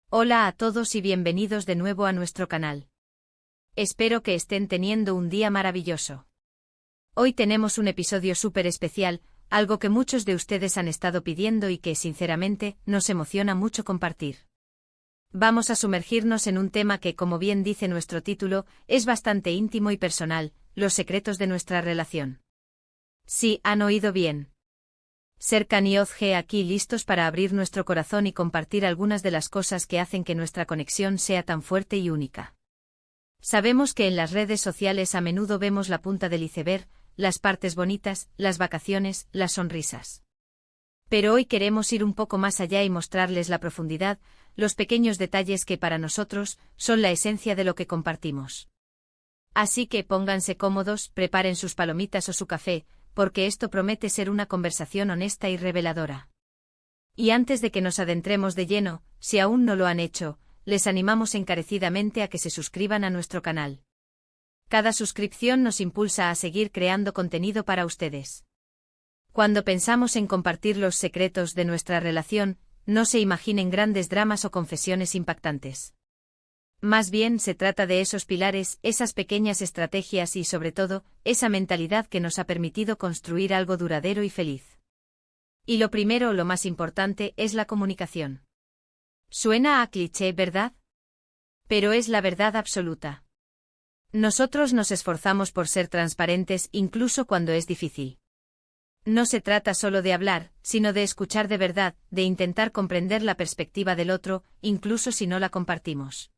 Hola a todos y bienvenidos de nuevo a nuestro canal. Espero que estén teniendo un día maravilloso. Hoy tenemos un episodio súper especial, algo que muchos de ustedes han estado pidiendo y que, sinceramente, nos emociona mucho compartir. Vamos a sumergirnos en un tema que, como bien dice nuestro título, es bastante íntimo y personal, los secretos de nuestra relación. Sí, han oído bien. Serkan y Ozge aquí listos para abrir nuestro corazón y compartir algunas de las cosas que hacen que nuestra conexión sea tan fuerte y única. Sabemos que en las redes sociales a menudo vemos la punta del iceberg, las partes bonitas, las vacaciones, las sonrisas. Pero hoy queremos ir un poco más allá y mostrarles la profundidad, los pequeños detalles que para nosotros son la esencia de lo que compartimos. Así que pónganse cómodos, preparen sus palomitas o su café, porque esto promete ser una conversación honesta y reveladora. Y antes de que nos adentremos de lleno, si aún no lo han hecho, les animamos encarecidamente a que se suscriban a nuestro canal. Cada suscripción nos impulsa a seguir creando contenido para ustedes. Cuando pensamos en compartir los secretos de nuestra relación, no se imaginen grandes dramas o confesiones impactantes. Más bien se trata de esos pilares, esas pequeñas estrategias y, sobre todo, esa mentalidad que nos ha permitido construir algo duradero y feliz. Y lo primero o lo más importante es la comunicación. Suena a cliché, ¿verdad? Pero es la verdad absoluta. Nosotros nos esforzamos por ser transparentes incluso cuando es difícil. No se trata solo de hablar, sino de escuchar de verdad, de intentar comprender la perspectiva del otro, incluso si no la compartimos.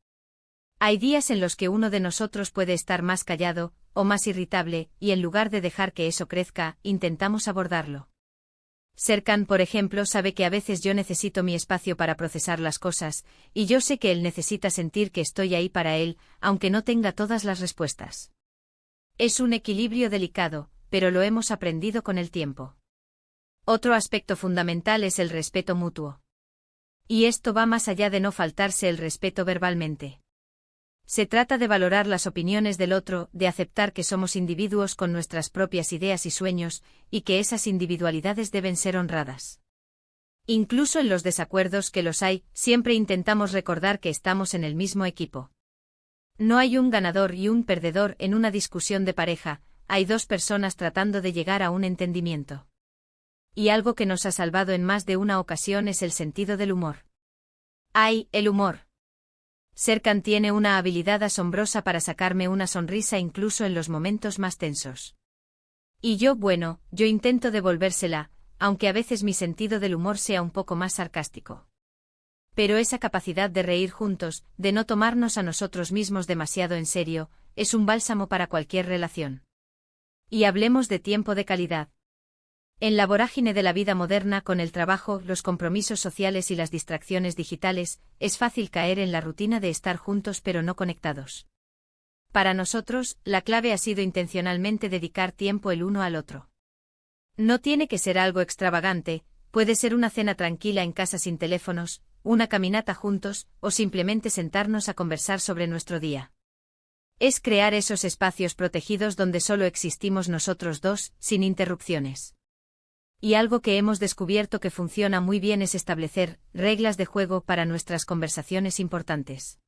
Hay días en los que uno de nosotros puede estar más callado, o más irritable, y en lugar de dejar que eso crezca, intentamos abordarlo. Serkan, por ejemplo, sabe que a veces yo necesito mi espacio para procesar las cosas, y yo sé que él necesita sentir que estoy ahí para él, aunque no tenga todas las respuestas. Es un equilibrio delicado, pero lo hemos aprendido con el tiempo. Otro aspecto fundamental es el respeto mutuo. Y esto va más allá de no faltarse el respeto verbalmente. Se trata de valorar las opiniones del otro, de aceptar que somos individuos con nuestras propias ideas y sueños, y que esas individualidades deben ser honradas. Incluso en los desacuerdos que los hay, siempre intentamos recordar que estamos en el mismo equipo. No hay un ganador y un perdedor en una discusión de pareja, hay dos personas tratando de llegar a un entendimiento. Y algo que nos ha salvado en más de una ocasión es el sentido del humor. ¡Ay, el humor! Serkan tiene una habilidad asombrosa para sacarme una sonrisa incluso en los momentos más tensos. Y yo intento devolvérsela, aunque a veces mi sentido del humor sea un poco más sarcástico. Pero esa capacidad de reír juntos, de no tomarnos a nosotros mismos demasiado en serio, es un bálsamo para cualquier relación. Y hablemos de tiempo de calidad. En la vorágine de la vida moderna, con el trabajo, los compromisos sociales y las distracciones digitales, es fácil caer en la rutina de estar juntos pero no conectados. Para nosotros, la clave ha sido intencionalmente dedicar tiempo el uno al otro. No tiene que ser algo extravagante, puede ser una cena tranquila en casa sin teléfonos, una caminata juntos, o simplemente sentarnos a conversar sobre nuestro día. Es crear esos espacios protegidos donde solo existimos nosotros dos, sin interrupciones. Y algo que hemos descubierto que funciona muy bien es establecer reglas de juego para nuestras conversaciones importantes.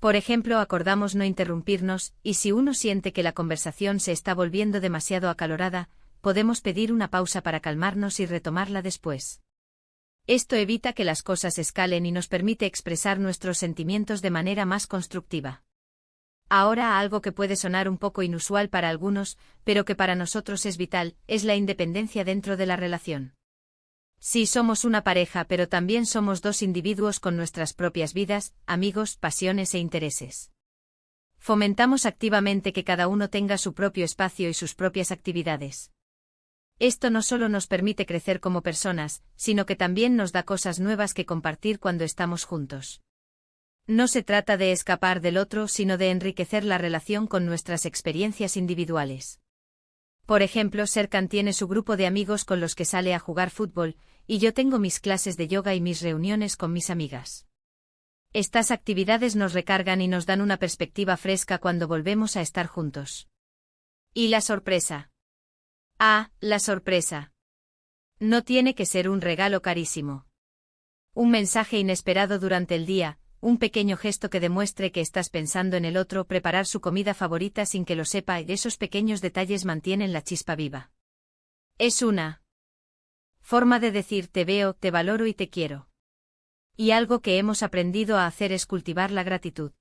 Por ejemplo, acordamos no interrumpirnos, y si uno siente que la conversación se está volviendo demasiado acalorada, podemos pedir una pausa para calmarnos y retomarla después. Esto evita que las cosas escalen y nos permite expresar nuestros sentimientos de manera más constructiva. Ahora algo que puede sonar un poco inusual para algunos, pero que para nosotros es vital, es la independencia dentro de la relación. Sí, somos una pareja, pero también somos dos individuos con nuestras propias vidas, amigos, pasiones e intereses. Fomentamos activamente que cada uno tenga su propio espacio y sus propias actividades. Esto no solo nos permite crecer como personas, sino que también nos da cosas nuevas que compartir cuando estamos juntos. No se trata de escapar del otro, sino de enriquecer la relación con nuestras experiencias individuales. Por ejemplo, Serkan tiene su grupo de amigos con los que sale a jugar fútbol, y yo tengo mis clases de yoga y mis reuniones con mis amigas. Estas actividades nos recargan y nos dan una perspectiva fresca cuando volvemos a estar juntos. ¿Y la sorpresa? Ah, la sorpresa. No tiene que ser un regalo carísimo. Un mensaje inesperado durante el día, un pequeño gesto que demuestre que estás pensando en el otro, preparar su comida favorita sin que lo sepa, y esos pequeños detalles mantienen la chispa viva. Es una forma de decir te veo, te valoro y te quiero. Y algo que hemos aprendido a hacer es cultivar la gratitud.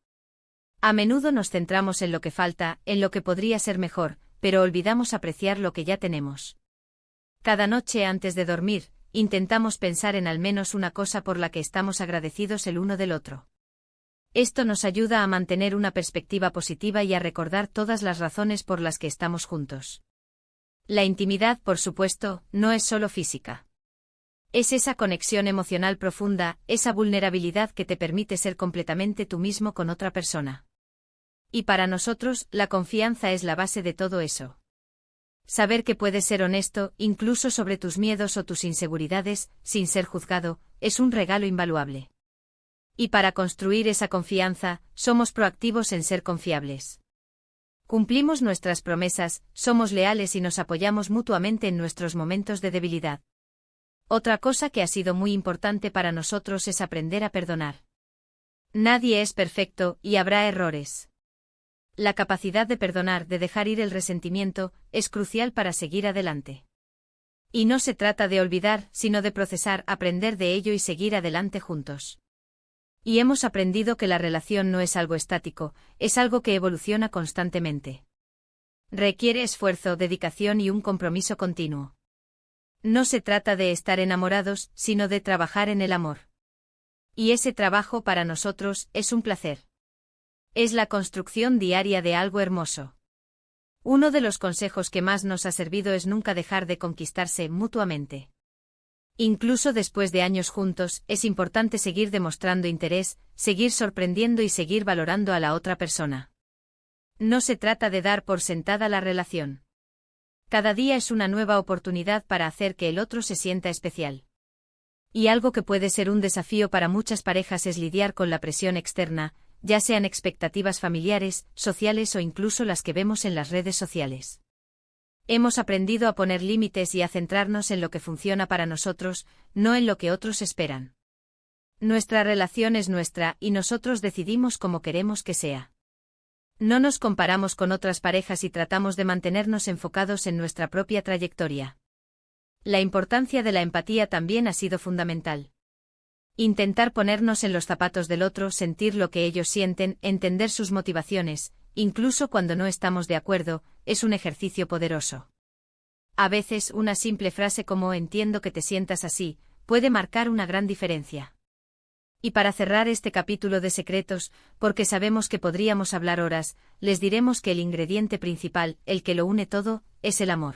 A menudo nos centramos en lo que falta, en lo que podría ser mejor, pero olvidamos apreciar lo que ya tenemos. Cada noche antes de dormir, intentamos pensar en al menos una cosa por la que estamos agradecidos el uno del otro. Esto nos ayuda a mantener una perspectiva positiva y a recordar todas las razones por las que estamos juntos. La intimidad, por supuesto, no es solo física. Es esa conexión emocional profunda, esa vulnerabilidad que te permite ser completamente tú mismo con otra persona. Y para nosotros, la confianza es la base de todo eso. Saber que puedes ser honesto, incluso sobre tus miedos o tus inseguridades, sin ser juzgado, es un regalo invaluable. Y para construir esa confianza, somos proactivos en ser confiables. Cumplimos nuestras promesas, somos leales y nos apoyamos mutuamente en nuestros momentos de debilidad. Otra cosa que ha sido muy importante para nosotros es aprender a perdonar. Nadie es perfecto, y habrá errores. La capacidad de perdonar, de dejar ir el resentimiento, es crucial para seguir adelante. Y no se trata de olvidar, sino de procesar, aprender de ello y seguir adelante juntos. Y hemos aprendido que la relación no es algo estático, es algo que evoluciona constantemente. Requiere esfuerzo, dedicación y un compromiso continuo. No se trata de estar enamorados, sino de trabajar en el amor. Y ese trabajo para nosotros es un placer. Es la construcción diaria de algo hermoso. Uno de los consejos que más nos ha servido es nunca dejar de conquistarse mutuamente. Incluso después de años juntos, es importante seguir demostrando interés, seguir sorprendiendo y seguir valorando a la otra persona. No se trata de dar por sentada la relación. Cada día es una nueva oportunidad para hacer que el otro se sienta especial. Y algo que puede ser un desafío para muchas parejas es lidiar con la presión externa, ya sean expectativas familiares, sociales o incluso las que vemos en las redes sociales. Hemos aprendido a poner límites y a centrarnos en lo que funciona para nosotros, no en lo que otros esperan. Nuestra relación es nuestra y nosotros decidimos cómo queremos que sea. No nos comparamos con otras parejas y tratamos de mantenernos enfocados en nuestra propia trayectoria. La importancia de la empatía también ha sido fundamental. Intentar ponernos en los zapatos del otro, sentir lo que ellos sienten, entender sus motivaciones, incluso cuando no estamos de acuerdo, es un ejercicio poderoso. A veces una simple frase como "entiendo que te sientas así", puede marcar una gran diferencia. Y para cerrar este capítulo de secretos, porque sabemos que podríamos hablar horas, les diremos que el ingrediente principal, el que lo une todo, es el amor.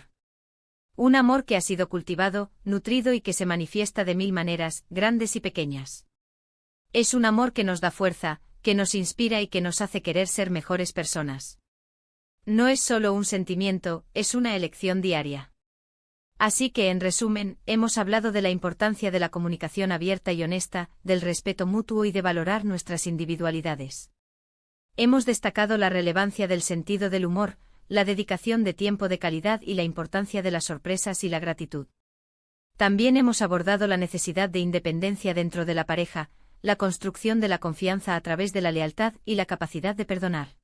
Un amor que ha sido cultivado, nutrido y que se manifiesta de mil maneras, grandes y pequeñas. Es un amor que nos da fuerza, que nos inspira y que nos hace querer ser mejores personas. No es solo un sentimiento, es una elección diaria. Así que, en resumen, hemos hablado de la importancia de la comunicación abierta y honesta, del respeto mutuo y de valorar nuestras individualidades. Hemos destacado la relevancia del sentido del humor, la dedicación de tiempo de calidad y la importancia de las sorpresas y la gratitud. También hemos abordado la necesidad de independencia dentro de la pareja, la construcción de la confianza a través de la lealtad y la capacidad de perdonar.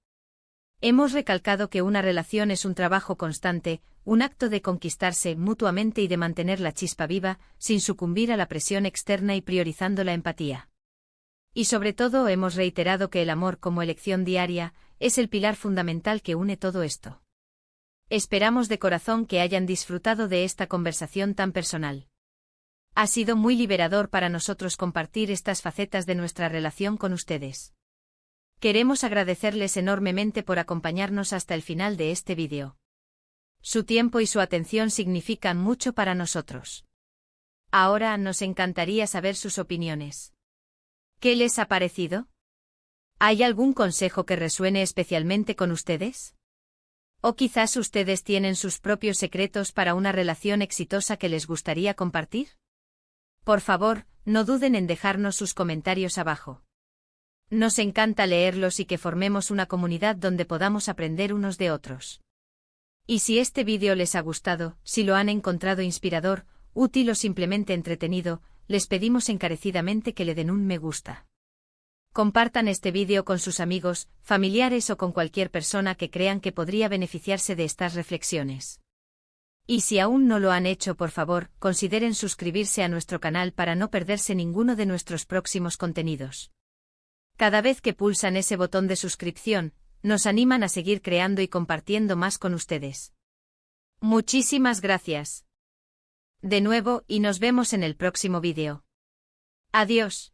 Hemos recalcado que una relación es un trabajo constante, un acto de conquistarse mutuamente y de mantener la chispa viva, sin sucumbir a la presión externa y priorizando la empatía. Y sobre todo hemos reiterado que el amor como elección diaria es el pilar fundamental que une todo esto. Esperamos de corazón que hayan disfrutado de esta conversación tan personal. Ha sido muy liberador para nosotros compartir estas facetas de nuestra relación con ustedes. Queremos agradecerles enormemente por acompañarnos hasta el final de este vídeo. Su tiempo y su atención significan mucho para nosotros. Ahora nos encantaría saber sus opiniones. ¿Qué les ha parecido? ¿Hay algún consejo que resuene especialmente con ustedes? ¿O quizás ustedes tienen sus propios secretos para una relación exitosa que les gustaría compartir? Por favor, no duden en dejarnos sus comentarios abajo. Nos encanta leerlos y que formemos una comunidad donde podamos aprender unos de otros. Y si este vídeo les ha gustado, si lo han encontrado inspirador, útil o simplemente entretenido, les pedimos encarecidamente que le den un me gusta. Compartan este vídeo con sus amigos, familiares o con cualquier persona que crean que podría beneficiarse de estas reflexiones. Y si aún no lo han hecho, por favor, consideren suscribirse a nuestro canal para no perderse ninguno de nuestros próximos contenidos. Cada vez que pulsan ese botón de suscripción, nos animan a seguir creando y compartiendo más con ustedes. Muchísimas gracias. De nuevo, y nos vemos en el próximo vídeo. Adiós.